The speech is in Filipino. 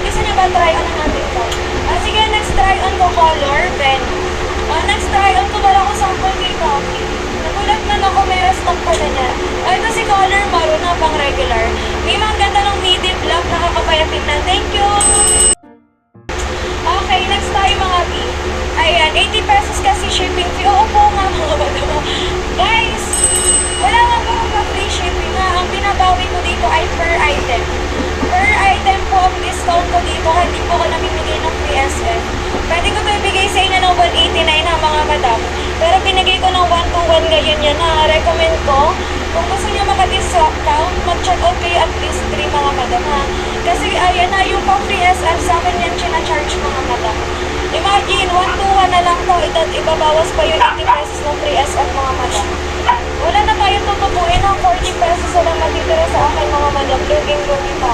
gusto niyo ba try on natin to? Sige, next try on ko color, pen. Next try on ko wala ko sample kay Coffee. Nagulat na ako, may restock pa na niya. Ito si color maroon na pang regular. May mga ganda ng medium black, nakakapayat tignan. Thank you! Okay, next tayo mga B. Ayan, 80 pesos kasi shipping fee. Oo po nga mga madama. Guys, wala nga po akong free shipping ha. Ang binabawi ko dito ay per item. Per item po ang discount ko dito. Hindi po ko namimigay ng free SM. Pwede ko ba ibigay sa inyo ng 189 ha mga madam. Pero binigay ko ng 121 ngayon yan ha. Recommend ko. Kung gusto niyo maka-discount, mag-check out kayo at least 3 mga madam ha. Kasi ayan na yung pang free SM sa akin yan charge mga madam. Imagine, 121 na lang to. Ibabawas pa yung 80 pesos ng free SM mga madam. Wala na tayo tutubuin ng 40 pesos na lang matitira sa akin mga madam. Luging-lugi pa.